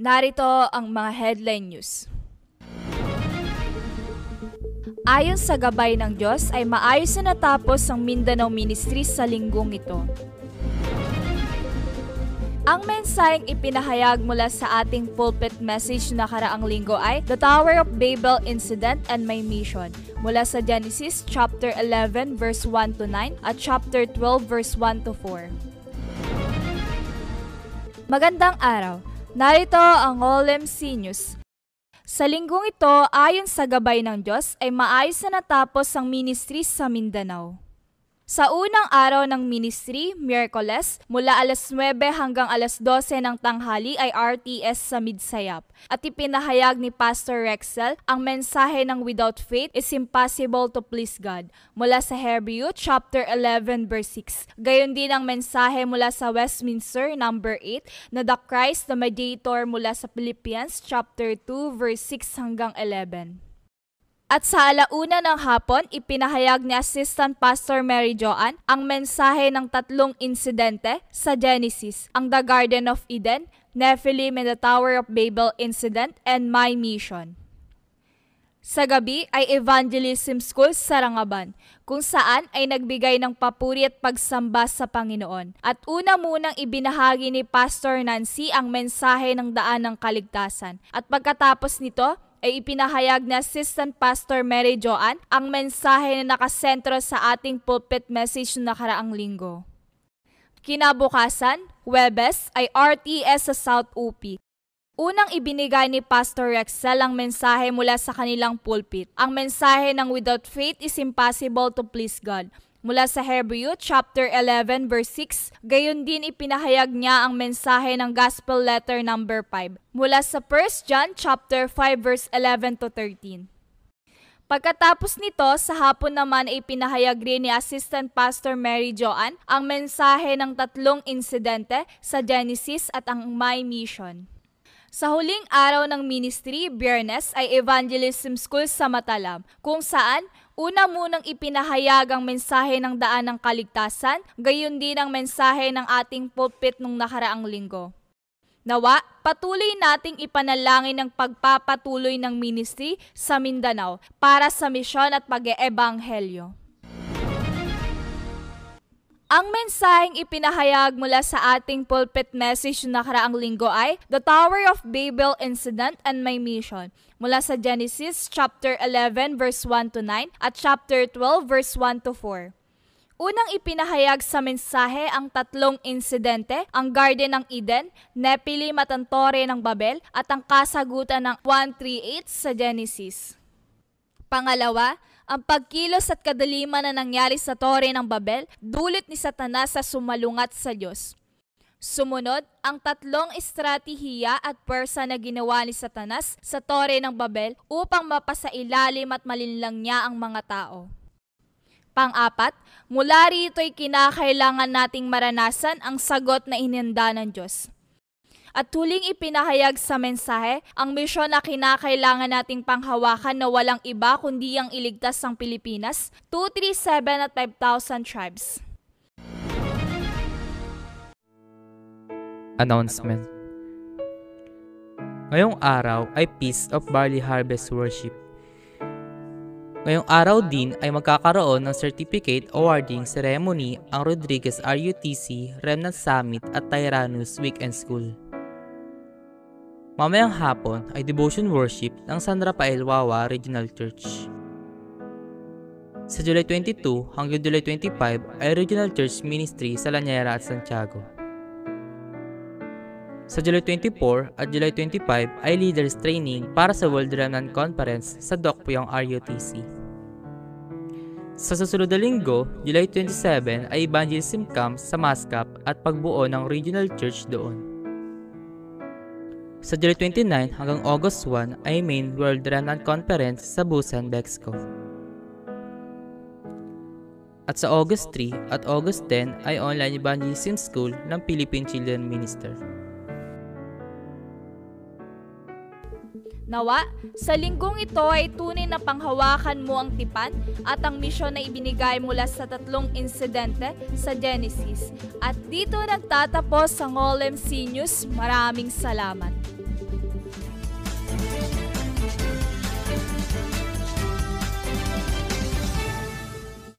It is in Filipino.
Narito ang mga headline news. Ayon sa gabay ng Diyos ay maayos na natapos ang Mindanao Ministry sa linggong ito. Ang mensaheng ipinahayag mula sa ating pulpit message nakaraang linggo ay The Tower of Babel Incident and My Mission mula sa Genesis chapter 11 verse 1 to 9 at chapter 12 verse 1 to 4. Magandang araw! Narito ang OLMC News. Sa linggong ito, ayon sa gabay ng Diyos, ay maayos na natapos ang ministry sa Mindanao. Sa unang araw ng ministry, Miyerkules, mula alas 9 hanggang alas 12 ng tanghali ay RTS sa Midsayap. At ipinahayag ni Pastor Rexel ang mensahe ng without faith is impossible to please God mula sa Hebrew chapter 11 verse 6. Gayon din ang mensahe mula sa Westminster number 8 na the Christ the Mediator mula sa Philippians chapter 2 verse 6 hanggang 11. At sa alauna ng hapon, ipinahayag ni Assistant Pastor Mary Joanne ang mensahe ng tatlong insidente sa Genesis, ang The Garden of Eden, Nephilim and the Tower of Babel Incident, and My Mission. Sa gabi ay Evangelism School sa Rangaban, kung saan ay nagbigay ng papuri at pagsamba sa Panginoon. At una munang ibinahagi ni Pastor Nancy ang mensahe ng daan ng kaligtasan. At pagkatapos nito, ay ipinahayag ni Assistant Pastor Mary Joanne ang mensahe na nakasentro sa ating pulpit message na nakaraang linggo. Kinabukasan, Huwebes, ay RTS sa South UP. Unang ibinigay ni Pastor Rexel ang mensahe mula sa kanilang pulpit. Ang mensahe ng without faith is impossible to please God. Mula sa Hebrew chapter 11 verse 6, gayon din ipinahayag niya ang mensahe ng Gospel Letter number 5 mula sa 1 John chapter 5 verse 11 to 13. Pagkatapos nito, sa hapon naman ay ipinahayag rin ni Assistant Pastor Mary Joanne ang mensahe ng tatlong insidente sa Genesis at ang My Mission. Sa huling araw ng ministry, Biyernes, ay Evangelism School sa Matalam, kung saan una munang ipinahayag ang mensahe ng daan ng kaligtasan, gayon din ang mensahe ng ating pulpit nung nakaraang linggo. Nawa, patuloy nating ipanalangin ang pagpapatuloy ng ministry sa Mindanao para sa misyon at pag-eebanghelyo. Ang mensaheng ipinahayag mula sa ating pulpit message na nakaraang linggo ay The Tower of Babel Incident and My Mission mula sa Genesis chapter 11 verse 1 to 9 at chapter 12 verse 1 to 4. Unang ipinahayag sa mensahe ang tatlong insidente, ang Garden ng Eden, Nephilim at ang Tore ng Babel at ang kasagutan ng 1:3-8 sa Genesis. Pangalawa, ang pagkilos at kadaliman na nangyari sa Tore ng Babel, dulot ni Satanas sa sumalungat sa Diyos. Sumunod, ang tatlong estratehiya at pwersa na ginawa ni Satanas sa Tore ng Babel upang mapasailalim at malinlang niya ang mga tao. Pang-apat, mula rito'y kinakailangan nating maranasan ang sagot na inihanda ng Diyos. At huling ipinahayag sa mensahe, ang misyon na kinakailangan nating panghawakan na walang iba kundi ang iligtas ng Pilipinas, 237 at 5,000 tribes. Announcement. Ngayong araw ay Feast of Barley Harvest Worship. Ngayong araw din ay magkakaroon ng certificate awarding ceremony ang Rodriguez RUTC Remnant Summit at Tyrannus Weekend School. Mamayang hapon ay devotion worship ng San Rafael Wawa Regional Church. Sa July 22 hanggang July 25 ay Regional Church Ministry sa Lanyera at Santiago. Sa July 24 at July 25 ay Leaders Training para sa World Remnant Conference sa Dokpuyong RUTC. Sa susunod na linggo, July 27 ay Evangelism Camp sa Mascap at pagbuo ng Regional Church doon. Sa July 29 hanggang August 1 ay Main World Remnant Conference sa Busan, Mexico. At sa August 3 at August 10 ay Online Evangelism School ng Philippine Children Minister. Nawa, sa linggong ito ay tunay na panghawakan mo ang tipan at ang misyon na ibinigay mula sa tatlong insidente sa Genesis. At dito nagtatapos ang OLMC News. Maraming salamat.